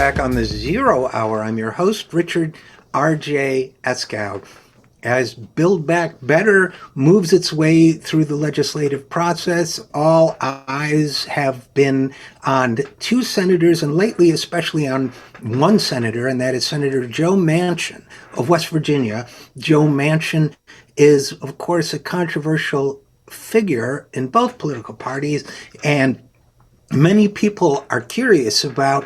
back on the Zero Hour. I'm your host, Richard RJ Eskow. As Build Back Better moves its way through the legislative process, all eyes have been on two senators, and lately especially on one senator, and that is Senator Joe Manchin of West Virginia. Joe Manchin is, of course, a controversial figure in both political parties, and many people are curious about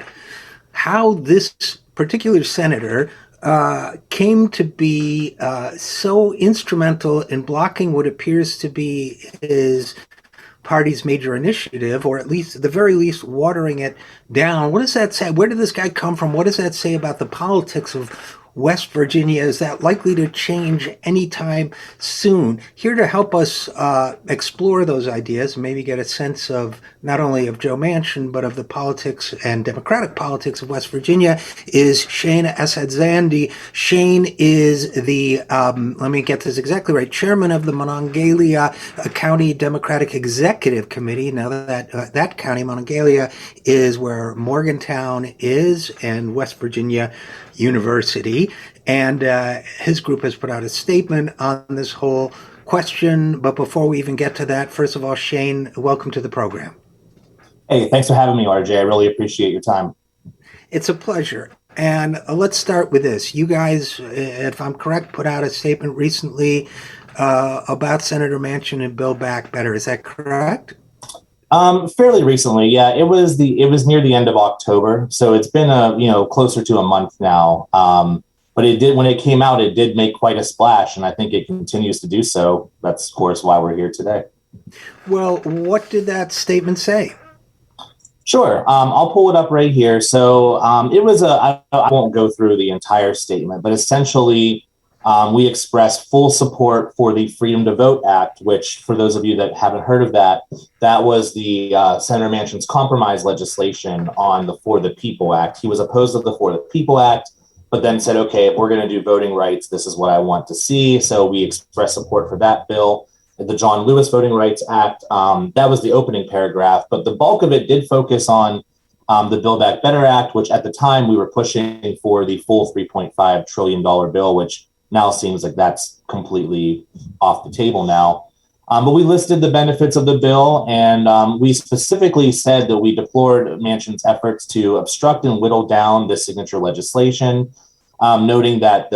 how this particular senator came to be so instrumental in blocking what appears to be his party's major initiative, or at least, at the very least, watering it down. What does that say? Where did this guy come from? What does that say about the politics of West Virginia? Is that likely to change anytime soon? Here to help us explore those ideas, maybe get a sense of not only of Joe Manchin, but of the politics and democratic politics of West Virginia, is Shane Assadzandi. Shane is the, let me get this exactly right, chairman of the Monongalia County Democratic Executive Committee. Now that county, Monongalia, is where Morgantown is, and West Virginia University, and his group has put out a statement on this whole question. But before we even get to that, first of all, Shane, welcome to the program. Hey, thanks for having me, RJ. I really appreciate your time. It's a pleasure. And let's start with this. You guys, if I'm correct, put out a statement recently about Senator Manchin and Build Back Better. Is that correct? Fairly recently, yeah. It was near the end of October, so it's been closer to a month now. But when it came out, it did make quite a splash, and I think it continues to do so. That's of course why we're here today. Well, what did that statement say? Sure, I'll pull it up right here. So it was I won't go through the entire statement, but essentially, we expressed full support for the Freedom to Vote Act, which, for those of you that haven't heard of that, that was the Senator Manchin's compromise legislation on the For the People Act. He was opposed to the For the People Act, but then said, okay, if we're going to do voting rights, this is what I want to see. So we expressed support for that bill. The John Lewis Voting Rights Act, that was the opening paragraph, but the bulk of it did focus on the Build Back Better Act, which at the time we were pushing for the full $3.5 trillion bill, which now seems like that's completely off the table now. But we listed the benefits of the bill, and we specifically said that we deplored Manchin's efforts to obstruct and whittle down this signature legislation, noting that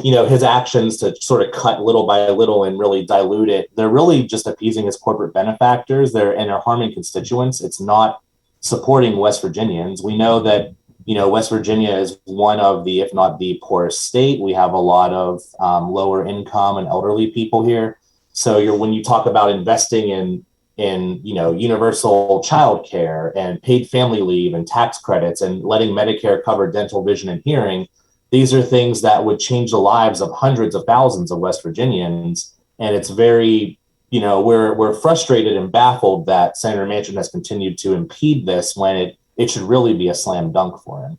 his actions to sort of cut little by little and really dilute it, they're really just appeasing his corporate benefactors. They're harming constituents. It's not supporting West Virginians. We know that West Virginia is one of the, if not the poorest state. We have a lot of lower income and elderly people here. So when you talk about investing in universal child care and paid family leave and tax credits and letting Medicare cover dental, vision, and hearing, these are things that would change the lives of hundreds of thousands of West Virginians. And it's very, we're frustrated and baffled that Senator Manchin has continued to impede this when it should really be a slam dunk for him.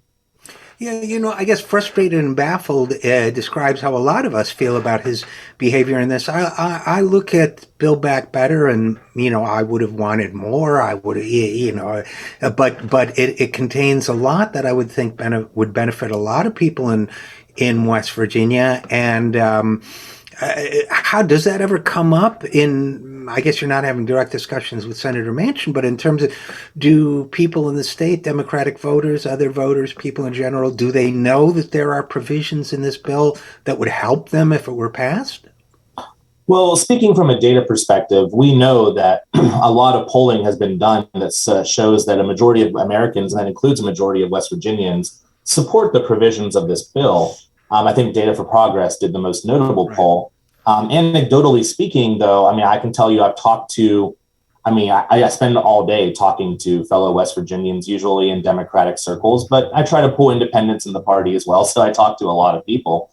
Yeah, I guess frustrated and baffled describes how a lot of us feel about his behavior in this. I look at Build Back Better, and I would have wanted more. I would, but it contains a lot that I would think would benefit a lot of people in West Virginia. And how does that ever come up I guess you're not having direct discussions with Senator Manchin, but in terms of, do people in the state, Democratic voters, other voters, people in general, do they know that there are provisions in this bill that would help them if it were passed? Well, speaking from a data perspective, we know that a lot of polling has been done that shows that a majority of Americans, and that includes a majority of West Virginians, support the provisions of this bill. I think Data for Progress did the most notable poll. Anecdotally speaking, though, I can tell you I spend all day talking to fellow West Virginians, usually in Democratic circles, but I try to pull independents in the party as well. So I talk to a lot of people.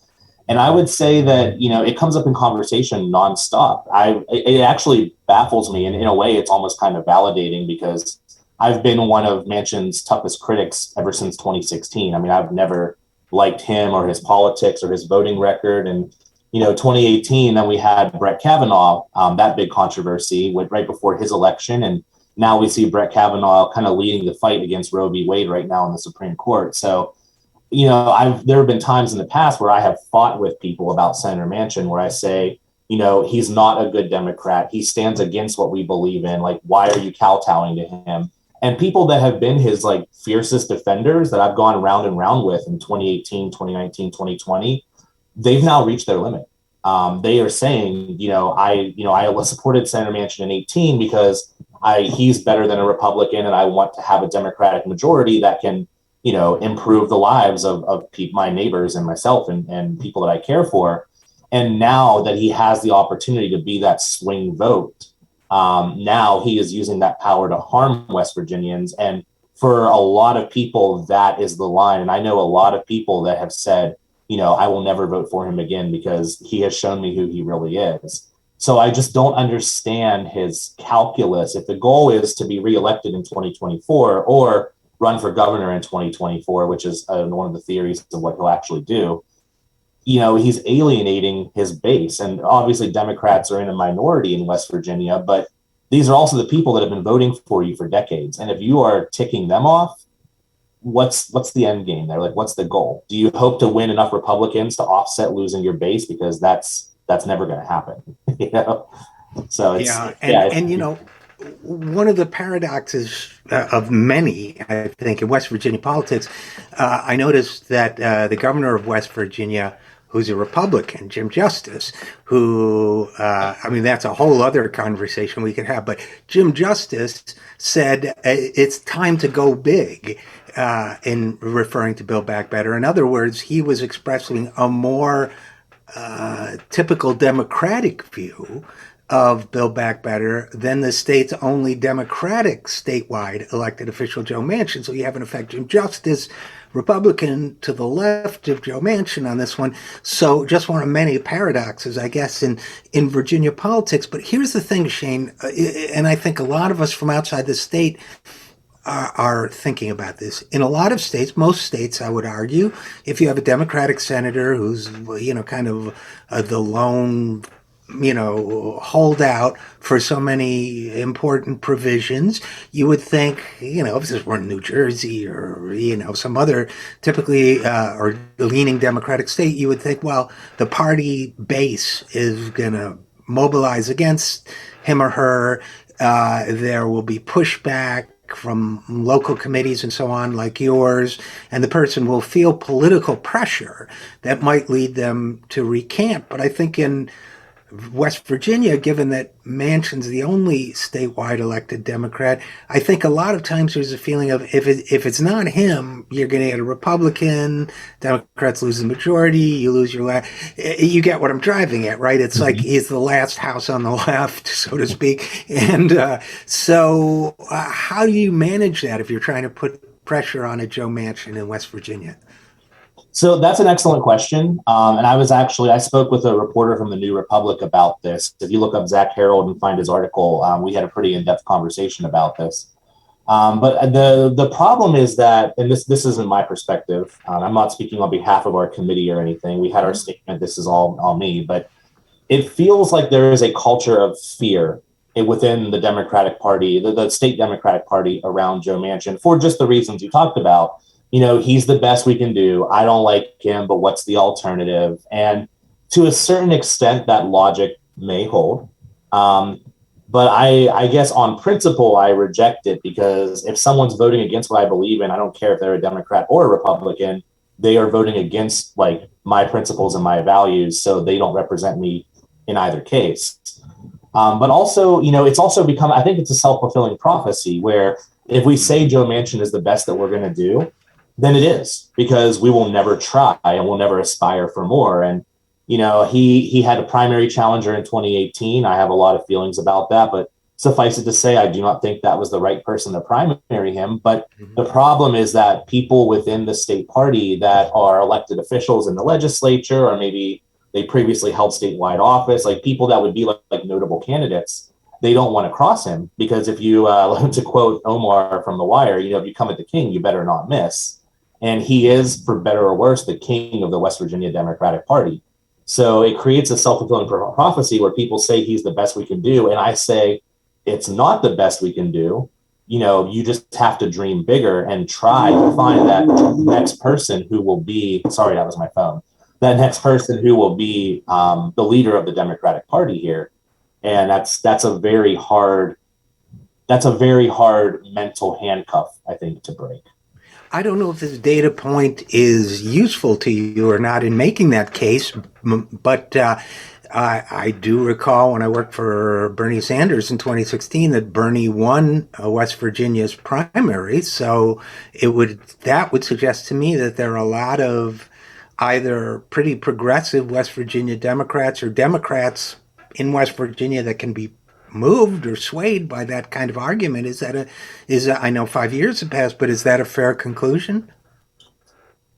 And I would say that, it comes up in conversation nonstop. It actually baffles me. And in a way, it's almost kind of validating, because I've been one of Manchin's toughest critics ever since 2016. I've never liked him or his politics or his voting record. And 2018, then we had Brett Kavanaugh, that big controversy right before his election. And now we see Brett Kavanaugh kind of leading the fight against Roe v. Wade right now in the Supreme Court. So, there have been times in the past where I have fought with people about Senator Manchin where I say, he's not a good Democrat. He stands against what we believe in. Like, why are you kowtowing to him? And people that have been his like fiercest defenders that I've gone round and round with in 2018, 2019, 2020, they've now reached their limit. They are saying, I supported Senator Manchin in 18 because he's better than a Republican, and I want to have a Democratic majority that can, improve the lives of my neighbors and myself and people that I care for. And now that he has the opportunity to be that swing vote, now he is using that power to harm West Virginians. And for a lot of people, that is the line. And I know a lot of people that have said, I will never vote for him again because he has shown me who he really is. So I just don't understand his calculus. If the goal is to be reelected in 2024 or run for governor in 2024, which is one of the theories of what he'll actually do, he's alienating his base. And obviously Democrats are in a minority in West Virginia, but these are also the people that have been voting for you for decades. And if you are ticking them off, what's the end game there? Like, what's the goal? Do you hope to win enough Republicans to offset losing your base? Because that's never going to happen. So it's, one of the paradoxes of many, I think, in West Virginia politics, I noticed that the governor of West Virginia, who's a Republican, Jim Justice, who, that's a whole other conversation we could have, but Jim Justice said it's time to go big in referring to Build Back Better. In other words, he was expressing a more typical Democratic view of Build Back Better than the state's only Democratic statewide elected official, Joe Manchin. So you have, in effect, Jim Justice, Republican to the left of Joe Manchin on this one. So just one of many paradoxes, I guess, in Virginia politics. But here's the thing, Shane, and I think a lot of us from outside the state are thinking about this. In a lot of states, most states, I would argue, if you have a Democratic senator who's, kind of the lone holdout for so many important provisions, you would think, if this were New Jersey or, some other typically or leaning Democratic state, you would think, well, the party base is going to mobilize against him or her. There will be pushback from local committees and so on, like yours, and the person will feel political pressure that might lead them to recant. But I think in West Virginia, given that Manchin's the only statewide elected Democrat, I think a lot of times there's a feeling of if it's not him, you're going to get a Republican. Democrats lose the majority, you lose your you get what I'm driving at, right? It's like he's the last house on the left, so to speak. And so how do you manage that if you're trying to put pressure on a Joe Manchin in West Virginia? So that's an excellent question. And I spoke with a reporter from the New Republic about this. If you look up Zach Harold and find his article, we had a pretty in-depth conversation about this. But the problem is that, and this isn't my perspective, I'm not speaking on behalf of our committee or anything. We had our statement, this is all me, but it feels like there is a culture of fear within the Democratic Party, the state Democratic Party around Joe Manchin for just the reasons you talked about. He's the best we can do. I don't like him, but what's the alternative? And to a certain extent, that logic may hold. But I guess on principle, I reject it because if someone's voting against what I believe in, I don't care if they're a Democrat or a Republican, they are voting against like my principles and my values. So they don't represent me in either case. But also, it's also become, I think it's a self-fulfilling prophecy where if we say Joe Manchin is the best that we're going to do, then it is, because we will never try and we'll never aspire for more. And, he had a primary challenger in 2018. I have a lot of feelings about that, but suffice it to say, I do not think that was the right person to primary him. But the problem is that people within the state party that are elected officials in the legislature, or maybe they previously held statewide office, like people that would be like notable candidates, they don't want to cross him because if you, to quote Omar from The Wire, if you come at the king, you better not miss. And he is, for better or worse, the king of the West Virginia Democratic Party. So it creates a self-fulfilling prophecy where people say he's the best we can do. And I say, it's not the best we can do, you just have to dream bigger and try to find that next person who will be, sorry, that was my phone, that next person who will be the leader of the Democratic Party here. And that's a very hard mental handcuff, I think, to break. I don't know if this data point is useful to you or not in making that case, but I do recall when I worked for Bernie Sanders in 2016 that Bernie won West Virginia's primary. So that would suggest to me that there are a lot of either pretty progressive West Virginia Democrats or Democrats in West Virginia that can be moved or swayed by that kind of argument. I know 5 years have passed, but is that a fair conclusion?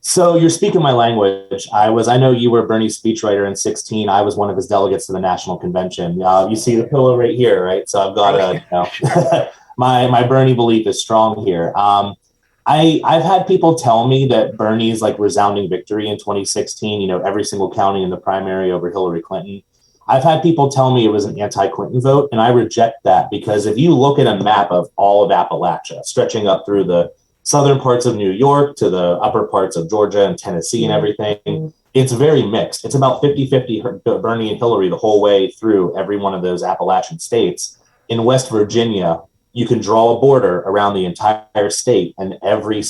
So you're speaking my language. I know you were Bernie's speechwriter in 16. I was one of his delegates to the national convention. You see the pillow right here, right? So I've got my Bernie belief is strong here. I've had people tell me that Bernie's like resounding victory in 2016, every single county in the primary over Hillary Clinton. I've had people tell me it was an anti-Clinton vote, and I reject that because if you look at a map of all of Appalachia, stretching up through the southern parts of New York to the upper parts of Georgia and Tennessee and everything, it's very mixed. It's about 50-50 Bernie and Hillary the whole way through every one of those Appalachian states. In West Virginia, you can draw a border around the entire state, and every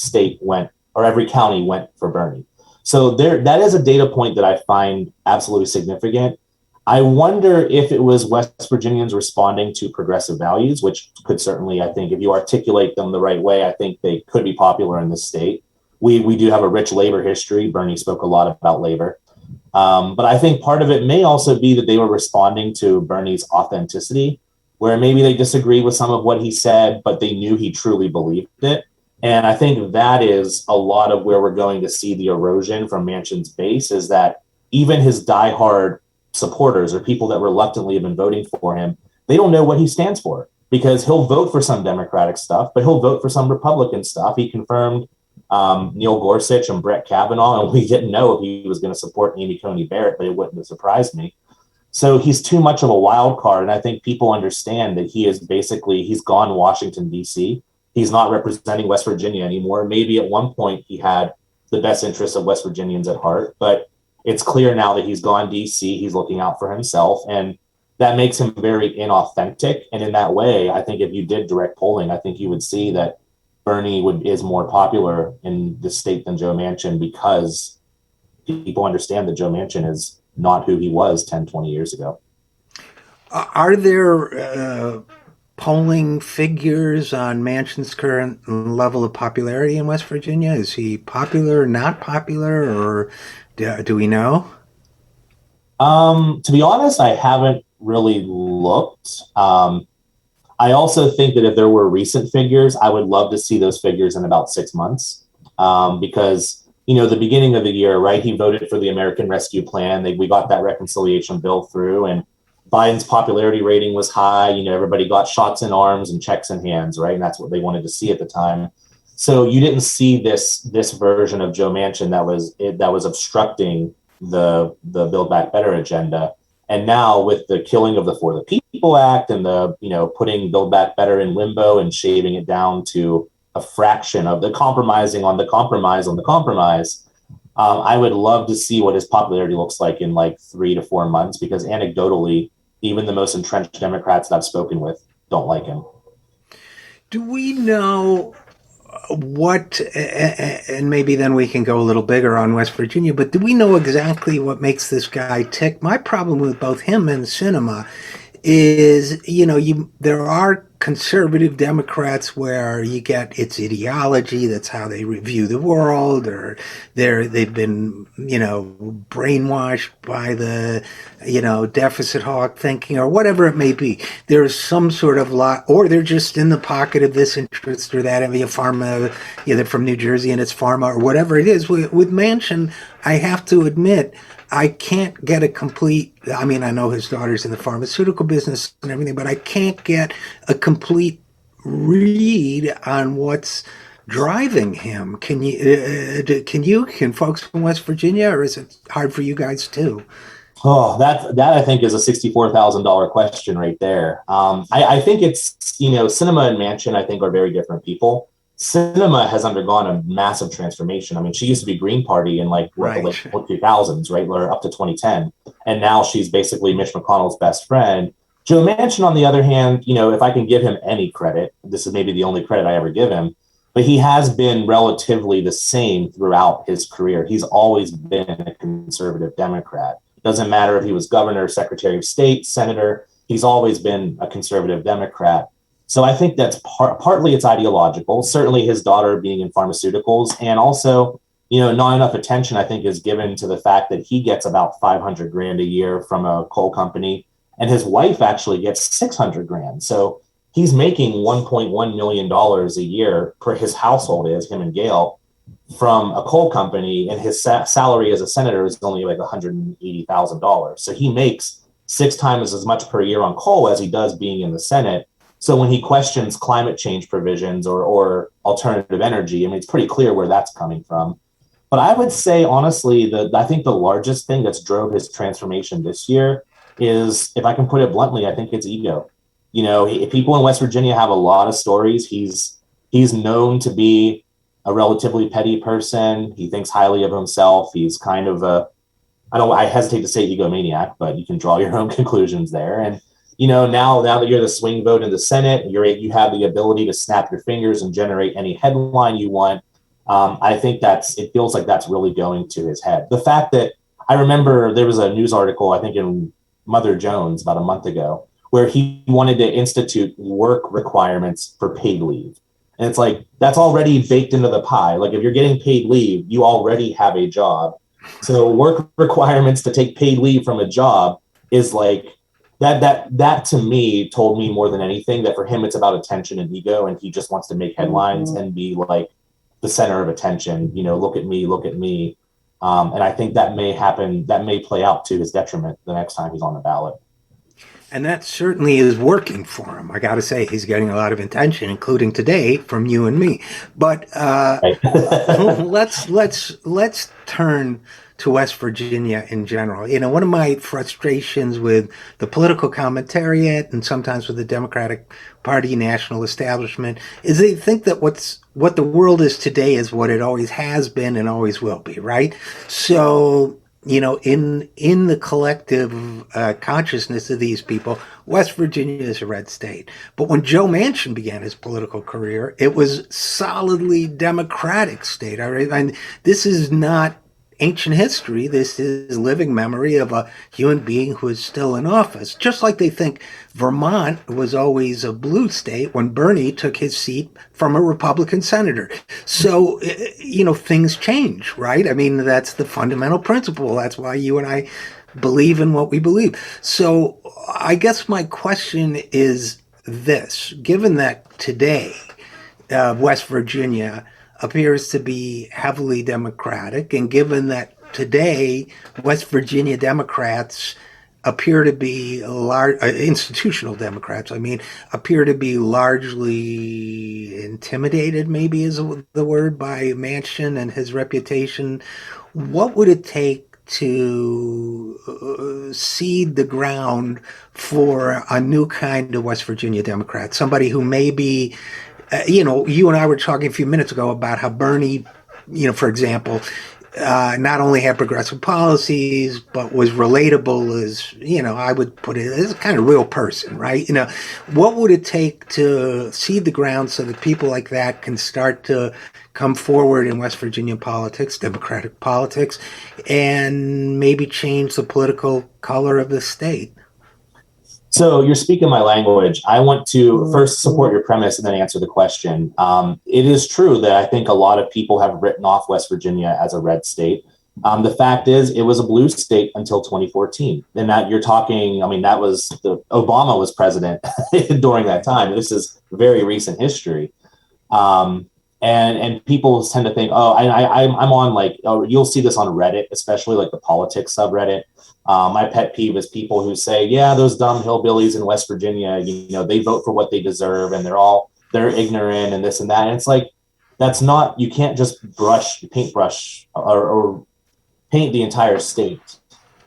county went for Bernie. So that is a data point that I find absolutely significant. I wonder if it was West Virginians responding to progressive values, which could certainly, I think, if you articulate them the right way, I think they could be popular in this state. We do have a rich labor history. Bernie spoke a lot about labor. But I think part of it may also be that they were responding to Bernie's authenticity, where maybe they disagree with some of what he said, but they knew he truly believed it. And I think that is a lot of where we're going to see the erosion from Manchin's base, is that even his diehard supporters or people that reluctantly have been voting for him, they don't know what he stands for, because he'll vote for some Democratic stuff, but he'll vote for some Republican stuff. He confirmed Neil Gorsuch and Brett Kavanaugh, and we didn't know if he was going to support Amy Coney Barrett, but it wouldn't have surprised me. So he's too much of a wild card, and I think people understand that he's gone Washington, D.C. He's not representing West Virginia anymore. Maybe at one point he had the best interests of West Virginians at heart, but it's clear now that he's gone DC, he's looking out for himself, and that makes him very inauthentic. And in that way, I think if you did direct polling, I think you would see that Bernie is more popular in the state than Joe Manchin, because people understand that Joe Manchin is not who he was 10, 20 years ago. Are there polling figures on Manchin's current level of popularity in West Virginia? Is he popular, not popular, or do we know? To be honest, I haven't really looked. I also think that if there were recent figures, I would love to see those figures in about 6 months, because, the beginning of the year, right, he voted for the American Rescue Plan. We got that reconciliation bill through, and Biden's popularity rating was high. Everybody got shots in arms and checks in hands, right? And that's what they wanted to see at the time. So you didn't see this version of Joe Manchin that was obstructing the Build Back Better agenda. And now with the killing of the For the People Act and the putting Build Back Better in limbo and shaving it down to a fraction of the compromising on the compromise on the compromise, I would love to see what his popularity looks like in like 3 to 4 months, because anecdotally, even the most entrenched Democrats that I've spoken with don't like him. Do we know what, and maybe then we can go a little bigger on West Virginia, but do we know exactly what makes this guy tick? My problem with both him and Sinema is, there are conservative Democrats where you get its ideology, that's how they view the world, or they've been, brainwashed by the, deficit hawk thinking, or whatever it may be. There's some sort of or they're just in the pocket of this interest or that. I mean, pharma, they're from New Jersey and it's pharma or whatever it is. With Manchin, I have to admit, I can't get a complete, I know his daughter's in the pharmaceutical business and everything, but I can't get a complete read on what's driving him. Can folks from West Virginia, or is it hard for you guys too? Oh, that I think is a $64,000 question right there. I think it's, Cinema and Manchin, I think, are very different people. Cinema has undergone a massive transformation. I mean, she used to be Green Party in like what the Right. late 2000s, right, or up to 2010, and now she's basically Mitch McConnell's best friend. Joe Manchin, on the other hand, if I can give him any credit, this is maybe the only credit I ever give him, but he has been relatively the same throughout his career. He's always been a conservative Democrat. Doesn't matter if he was governor, secretary of state, senator, he's always been a conservative Democrat. So I think that's partly it's ideological. Certainly his daughter being in pharmaceuticals, and also, not enough attention I think is given to the fact that he gets about 500 grand a year from a coal company, and his wife actually gets 600 grand. So he's making $1.1 million a year per his household is him and Gail from a coal company, and his salary as a senator is only like $180,000. So he makes 6 times as much per year on coal as he does being in the Senate. So when he questions climate change provisions or alternative energy, I mean, it's pretty clear where that's coming from. But I would say, honestly, that I think the largest thing that's drove his transformation this year is, if I can put it bluntly, I think it's ego. People in West Virginia have a lot of stories. He's known to be a relatively petty person. He thinks highly of himself. He's kind of I hesitate to say egomaniac, but you can draw your own conclusions there. And, now that you're the swing vote in the Senate, you have the ability to snap your fingers and generate any headline you want. I think it feels like that's really going to his head. The fact that I remember there was a news article, I think in Mother Jones about a month ago, where he wanted to institute work requirements for paid leave. And it's like, that's already baked into the pie. Like, if you're getting paid leave, you already have a job. So work requirements to take paid leave from a job is like, that to me told me more than anything that for him, it's about attention and ego. And he just wants to make headlines and be like the center of attention, look at me, look at me. And I think that may play out to his detriment the next time he's on the ballot. And that certainly is working for him. I got to say, he's getting a lot of attention, including today from you and me. But Right. let's turn to West Virginia in general. One of my frustrations with the political commentariat and sometimes with the Democratic Party national establishment is they think that what the world is today is what it always has been and always will be, right? So in the collective consciousness of these people, West Virginia is a red state. But when Joe Manchin began his political career, it was solidly Democratic state. All right, and this is not ancient history. This is living memory of a human being who is still in office. Just like they think Vermont was always a blue state when Bernie took his seat from a Republican senator. So, things change, right? I mean, that's the fundamental principle. That's why you and I believe in what we believe. So I guess my question is this: given that today, West Virginia appears to be heavily Democratic, and given that today West Virginia Democrats appear to be institutional Democrats, appear to be largely intimidated, maybe is the word, by Manchin and his reputation. What would it take to seed the ground for a new kind of West Virginia Democrat? Somebody who maybe, you and I were talking a few minutes ago about how Bernie, for example, not only had progressive policies, but was relatable as, I would put it as a kind of real person, right? What would it take to seed the ground so that people like that can start to come forward in West Virginia politics, Democratic politics, and maybe change the political color of the state? So you're speaking my language. I want to first support your premise and then answer the question. It is true that I think a lot of people have written off West Virginia as a red state. The fact is, it was a blue state until 2014. And that you're talking, that was Obama was president during that time. This is very recent history. And people tend to think, I'm on you'll see this on Reddit, especially like the politics subreddit. My pet peeve is people who say, yeah, those dumb hillbillies in West Virginia, they vote for what they deserve and they're ignorant and this and that. And it's like, that's not, you can't just paintbrush or paint the entire state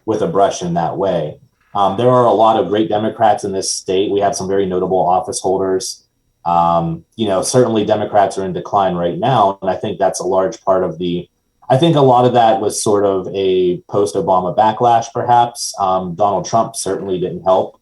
with a brush in that way. There are a lot of great Democrats in this state. We have some very notable office holders. Certainly Democrats are in decline right now. And I think that's a large part of I think a lot of that was sort of a post-Obama backlash, perhaps. Donald Trump certainly didn't help.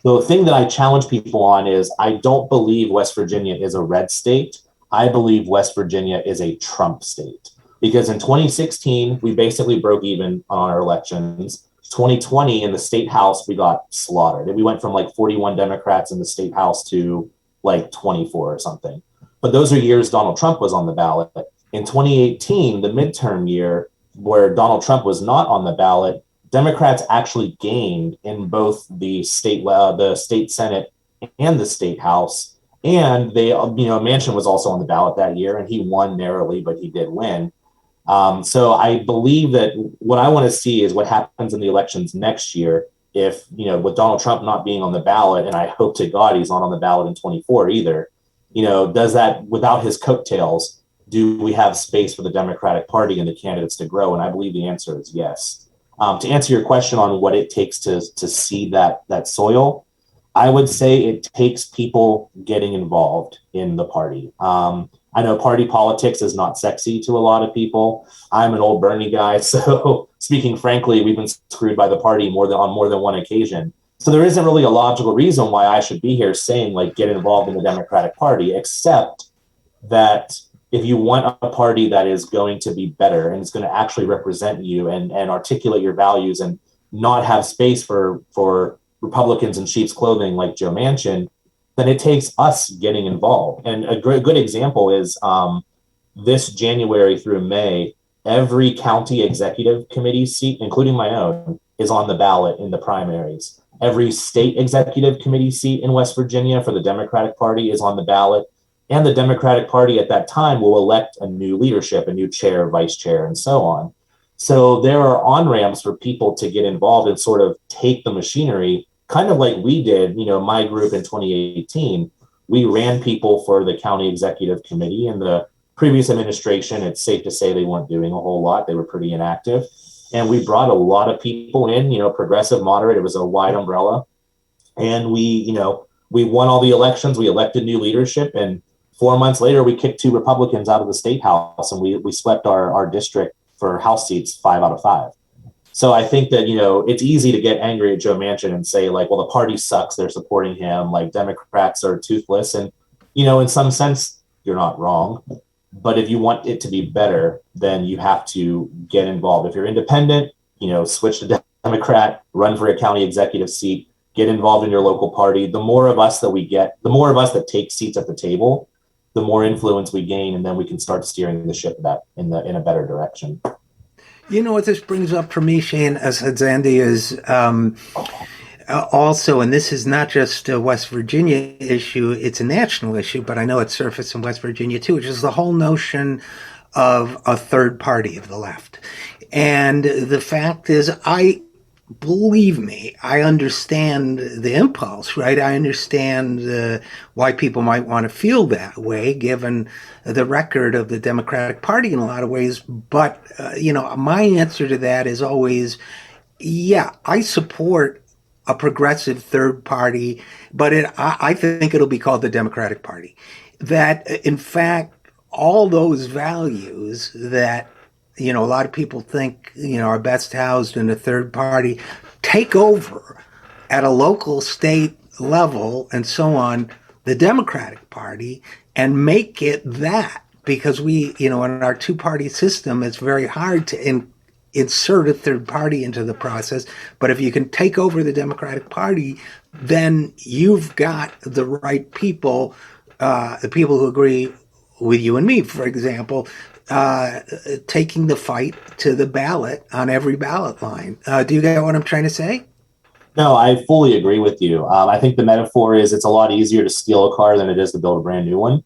The thing that I challenge people on is I don't believe West Virginia is a red state. I believe West Virginia is a Trump state. Because in 2016, we basically broke even on our elections. 2020 in the state house, we got slaughtered. We went from like 41 Democrats in the state house to like 24 or something. But those are years Donald Trump was on the ballot. In 2018, the midterm year where Donald Trump was not on the ballot, Democrats actually gained in both the state Senate and the state house. And Manchin was also on the ballot that year, and he won narrowly, but he did win. So I believe that what I want to see is what happens in the elections next year. If, with Donald Trump not being on the ballot, and I hope to God he's not on the ballot in 24 either, does that, without his coattails, do we have space for the Democratic Party and the candidates to grow? And I believe the answer is yes. To answer your question on what it takes to seed that soil, I would say it takes people getting involved in the party. I know party politics is not sexy to a lot of people. I'm an old Bernie guy, so speaking frankly, we've been screwed by the party on more than one occasion. So there isn't really a logical reason why I should be here saying like get involved in the Democratic Party, except that if you want a party that is going to be better and is going to actually represent you and articulate your values and not have space for Republicans in sheep's clothing like Joe Manchin, then it takes us getting involved. And a good example is this January through May, every county executive committee seat, including my own, is on the ballot in the primaries. Every state executive committee seat in West Virginia for the Democratic Party is on the ballot. And the Democratic Party at that time will elect a new leadership, a new chair, vice chair, and so on. So there are on-ramps for people to get involved and sort of take the machinery, kind of like we did, my group in 2018. We ran people for the county executive committee. In the previous administration, it's safe to say they weren't doing a whole lot. They were pretty inactive. And we brought a lot of people in, progressive, moderate. It was a wide umbrella. And we won all the elections. We elected new leadership. And 4 months later, we kicked 2 Republicans out of the state house, and we swept our district for House seats 5 out of 5. So I think that, it's easy to get angry at Joe Manchin and say like, well, the party sucks. They're supporting him. Like Democrats are toothless. And, in some sense, you're not wrong. But if you want it to be better, then you have to get involved. If you're independent, switch to Democrat, run for a county executive seat, get involved in your local party. The more of us that we get, the more of us that take seats at the table, the more influence we gain, and then we can start steering the ship in a better direction. What this brings up for me, Shane, Assadzandi, is also, and this is not just a West Virginia issue, it's a national issue, but I know it's surfaced in West Virginia too, which is the whole notion of a third party of the left. And the fact is, believe me, I understand the impulse, right? I understand why people might want to feel that way, given the record of the Democratic Party in a lot of ways. But, my answer to that is always, yeah, I support a progressive third party, but I think it'll be called the Democratic Party. That, in fact, all those values that a lot of people think, are best housed in a third party, take over at a local, state level, and so on, the Democratic Party, and make it that. Because we, in our two-party system, it's very hard to insert a third party into the process. But if you can take over the Democratic Party, then you've got the right people, the people who agree with you and me, for example, taking the fight to the ballot on every ballot line. Do you get what I'm trying to say? No, I fully agree with you. I think the metaphor is it's a lot easier to steal a car than it is to build a brand new one.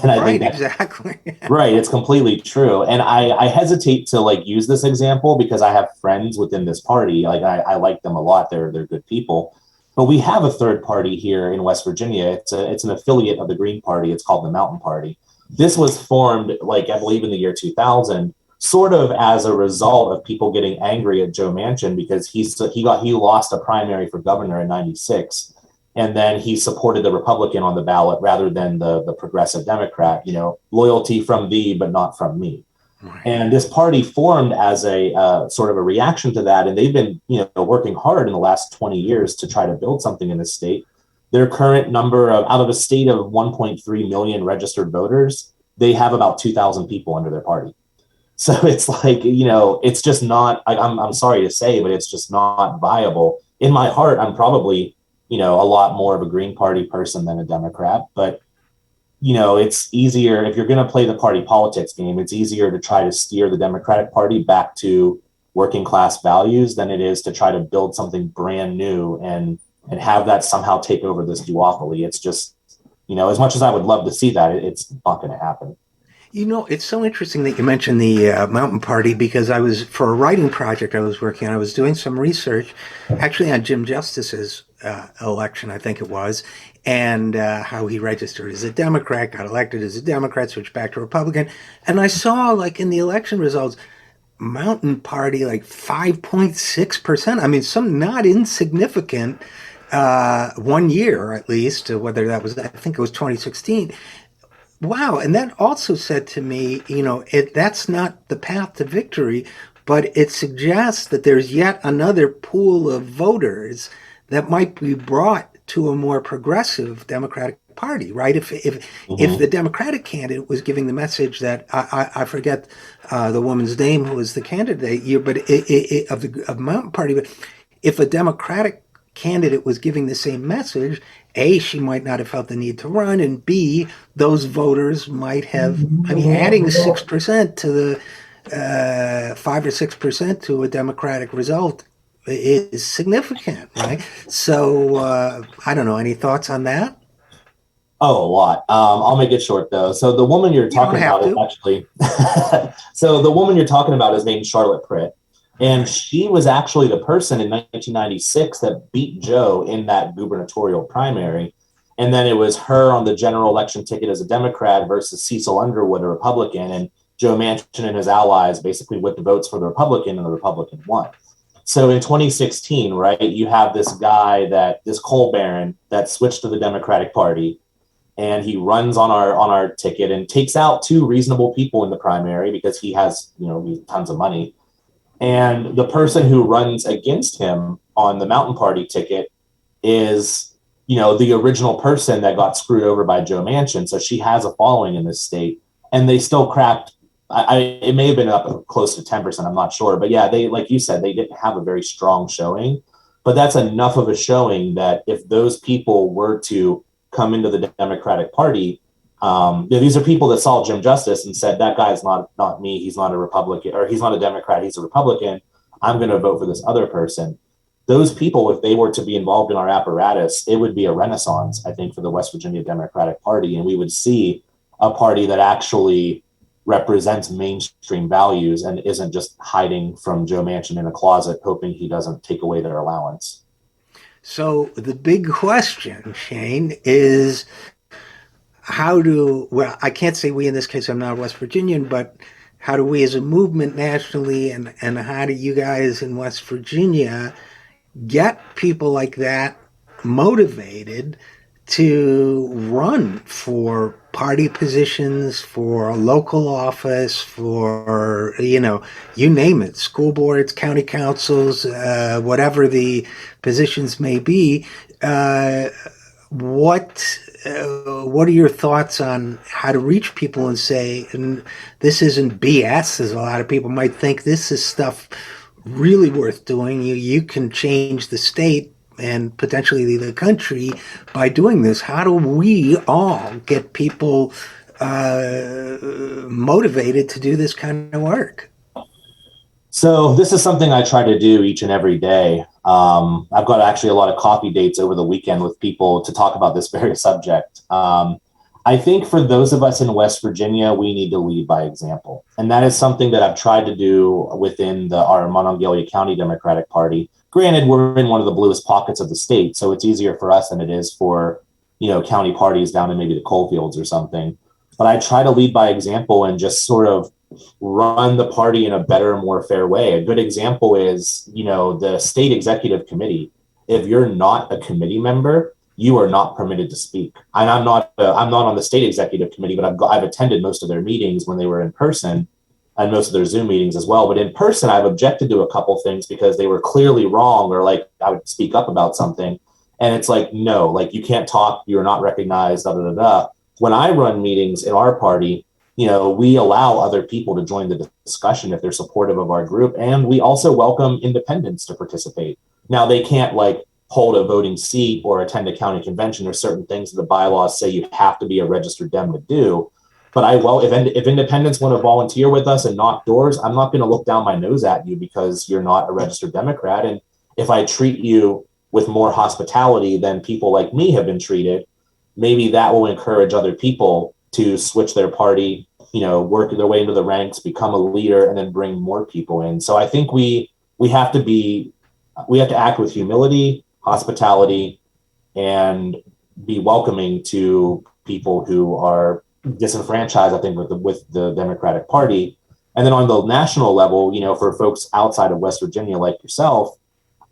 And I think exactly. Right. It's completely true. And I hesitate to use this example because I have friends within this party. I like them a lot. They're good people. But we have a third party here in West Virginia. It's an affiliate of the Green Party. It's called the Mountain Party. This was formed, I believe, in the year 2000, sort of as a result of people getting angry at Joe Manchin because he lost a primary for governor in '96. And then he supported the Republican on the ballot rather than the progressive Democrat, loyalty from thee, but not from me. Right. And this party formed as a sort of a reaction to that. And they've been, working hard in the last 20 years to try to build something in the state. Their current number out of a state of 1.3 million registered voters, they have about 2,000 people under their party. So it's like, it's just not, I'm sorry to say, but it's just not viable. In my heart, I'm probably, a lot more of a Green Party person than a Democrat. But, it's easier if you're going to play the party politics game, it's easier to try to steer the Democratic Party back to working class values than it is to try to build something brand new and have that somehow take over this duopoly. It's just, as much as I would love to see that, it's not going to happen. It's so interesting that you mentioned the Mountain Party, because for a writing project I was working on, I was doing some research actually on Jim Justice's election, I think it was, and how he registered as a Democrat, got elected as a Democrat, switched back to Republican. And I saw, like, in the election results, Mountain Party, like 5.6%. I mean, some not insignificant 1 year, at least, whether that was, I think it was 2016. Wow. And that also said to me, that's not the path to victory, but it suggests that there's yet another pool of voters that might be brought to a more progressive Democratic Party, right? If the Democratic candidate was giving the message that I forget the woman's name who was the candidate here, but of Mountain Party, but if a Democratic candidate was giving the same message, A, she might not have felt the need to run, and B, those voters might have, adding 6% to the 5 or 6% to a Democratic result is significant, right? So I don't know. Any thoughts on that? Oh, a lot. I'll make it short though. So the woman you're talking about is actually, so the woman you're talking about is named Charlotte Pritt. And she was actually the person in 1996 that beat Joe in that gubernatorial primary. And then it was her on the general election ticket as a Democrat versus Cecil Underwood, a Republican. And Joe Manchin and his allies basically whipped the votes for the Republican, and the Republican won. So in 2016, right, you have this guy, this coal baron that switched to the Democratic Party, and he runs on our ticket and takes out two reasonable people in the primary because he has, tons of money. And the person who runs against him on the Mountain Party ticket is, the original person that got screwed over by Joe Manchin. So she has a following in this state, and they still cracked. It may have been up close to 10%. I'm not sure. But yeah, they, like you said, they didn't have a very strong showing. But that's enough of a showing that if those people were to come into the Democratic Party, these are people that saw Jim Justice and said, that guy's not me. He's not a Republican, or he's not a Democrat. He's a Republican. I'm going to vote for this other person. Those people, if they were to be involved in our apparatus, it would be a renaissance, I think, for the West Virginia Democratic Party. And we would see a party that actually represents mainstream values and isn't just hiding from Joe Manchin in a closet, hoping he doesn't take away their allowance. So the big question, Shane, is I can't say we in this case, I'm not West Virginian, but how do we as a movement nationally and how do you guys in West Virginia get people like that motivated to run for party positions, for a local office, for, you name it, school boards, county councils, whatever the positions may be. What are your thoughts on how to reach people and say, and this isn't BS, as a lot of people might think, this is stuff really worth doing. You can change the state and potentially the country by doing this. How do we all get people motivated to do this kind of work? So this is something I try to do each and every day. I've got actually a lot of coffee dates over the weekend with people to talk about this very subject. I think for those of us in West Virginia, we need to lead by example. And that is something that I've tried to do within our Monongalia County Democratic Party. Granted, we're in one of the bluest pockets of the state, so it's easier for us than it is for, county parties down in maybe the coal fields or something. But I try to lead by example and just sort of run the party in a better, more fair way. A good example is, the state executive committee. If you're not a committee member, you are not permitted to speak. And I'm not on the state executive committee, but I've attended most of their meetings when they were in person, and most of their Zoom meetings as well. But in person, I've objected to a couple things because they were clearly wrong, or like I would speak up about something. And it's like, no, like you can't talk, you're not recognized, da da da da. When I run meetings in our party, we allow other people to join the discussion if they're supportive of our group. And we also welcome independents to participate. Now, they can't like hold a voting seat or attend a county convention. There's certain things that the bylaws say you have to be a registered Dem to do. But if independents want to volunteer with us and knock doors, I'm not going to look down my nose at you because you're not a registered Democrat. And if I treat you with more hospitality than people like me have been treated, maybe that will encourage other people to switch their party, work their way into the ranks, become a leader, and then bring more people in. So I think we have to act with humility, hospitality, and be welcoming to people who are disenfranchised, I think, with the Democratic Party. And then on the national level, for folks outside of West Virginia like yourself,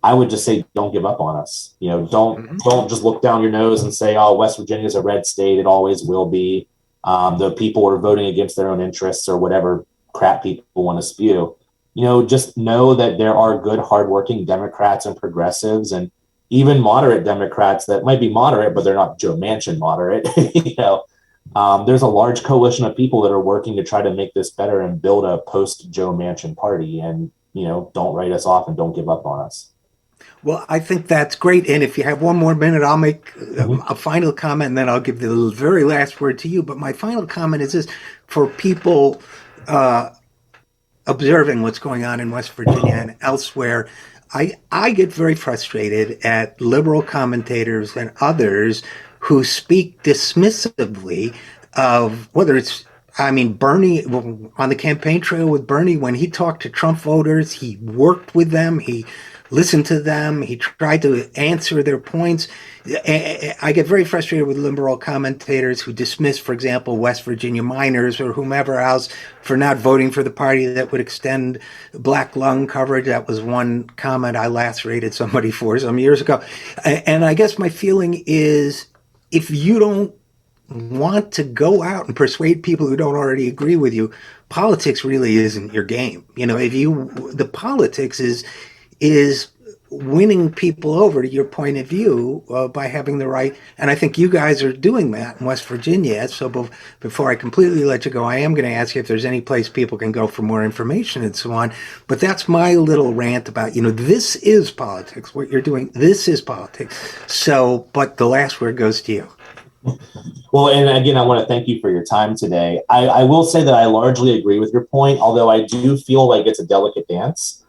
I would just say, don't give up on us. Don't just look down your nose and say, oh, West Virginia is a red state. It always will be. The people are voting against their own interests or whatever crap people want to spew. Just know that there are good, hardworking Democrats and progressives and even moderate Democrats that might be moderate, but they're not Joe Manchin moderate. There's a large coalition of people that are working to try to make this better and build a post-Joe Manchin party. And, don't write us off and don't give up on us. Well, I think that's great. And if you have one more minute, I'll make a final comment, and then I'll give the very last word to you. But my final comment is this: for people observing what's going on in West Virginia and elsewhere, I get very frustrated at liberal commentators and others who speak dismissively of whether it's, Bernie, on the campaign trail with Bernie, when he talked to Trump voters, he worked with them, he listened to them, he tried to answer their points. I get very frustrated with liberal commentators who dismiss, for example, West Virginia miners or whomever else for not voting for the party that would extend black lung coverage. That was one comment I lacerated somebody for some years ago. And I guess my feeling is, if you don't want to go out and persuade people who don't already agree with you, politics really isn't your game. The politics is winning people over to your point of view by having the right. And I think you guys are doing that in West Virginia. So before I completely let you go, I am going to ask you if there's any place people can go for more information and so on. But that's my little rant about, this is politics. What you're doing, this is politics. So, but the last word goes to you. Well, and again, I want to thank you for your time today. I will say that I largely agree with your point, although I do feel like it's a delicate dance.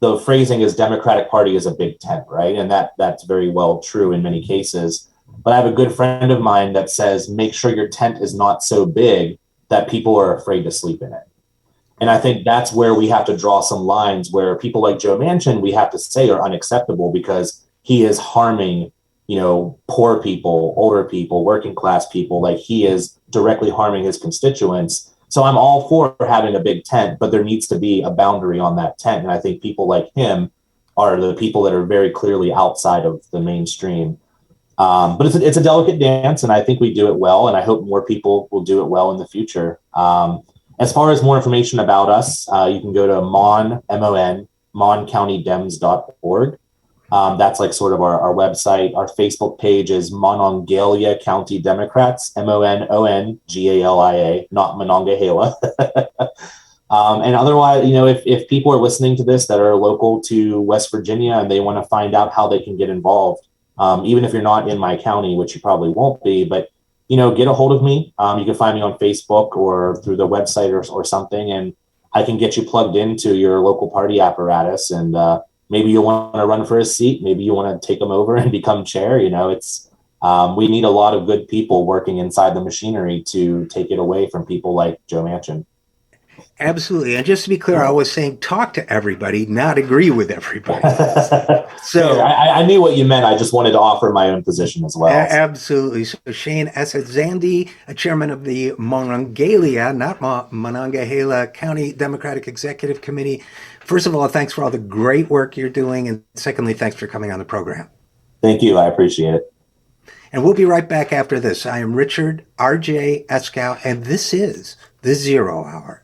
The phrasing is Democratic Party is a big tent, right? And that's very well true in many cases. But I have a good friend of mine that says, make sure your tent is not so big that people are afraid to sleep in it. And I think that's where we have to draw some lines where people like Joe Manchin, we have to say, are unacceptable because he is harming, poor people, older people, working class people. Like, he is directly harming his constituents. So I'm all for having a big tent, but there needs to be a boundary on that tent. And I think people like him are the people that are very clearly outside of the mainstream. But it's a delicate dance, and I think we do it well, and I hope more people will do it well in the future. As far as more information about us, you can go to moncountydems.org. That's like sort of our website. Our Facebook page is Monongalia County Democrats, Monongalia, not Monongahela. And otherwise, if people are listening to this that are local to West Virginia and they want to find out how they can get involved, even if you're not in my county, which you probably won't be, but get a hold of me. You can find me on Facebook or through the website or something, and I can get you plugged into your local party apparatus. And maybe you want to run for a seat. Maybe you want to take them over and become chair. We need a lot of good people working inside the machinery to take it away from people like Joe Manchin. Absolutely. And just to be clear, I was saying talk to everybody, not agree with everybody. So I knew what you meant. I just wanted to offer my own position as well. Absolutely. So Shane Assadzandi, chairman of the Monongalia, not Monongahela County Democratic Executive Committee. First of all, thanks for all the great work you're doing. And secondly, thanks for coming on the program. Thank you. I appreciate it. And we'll be right back after this. I am Richard RJ Eskow, and this is the Zero Hour.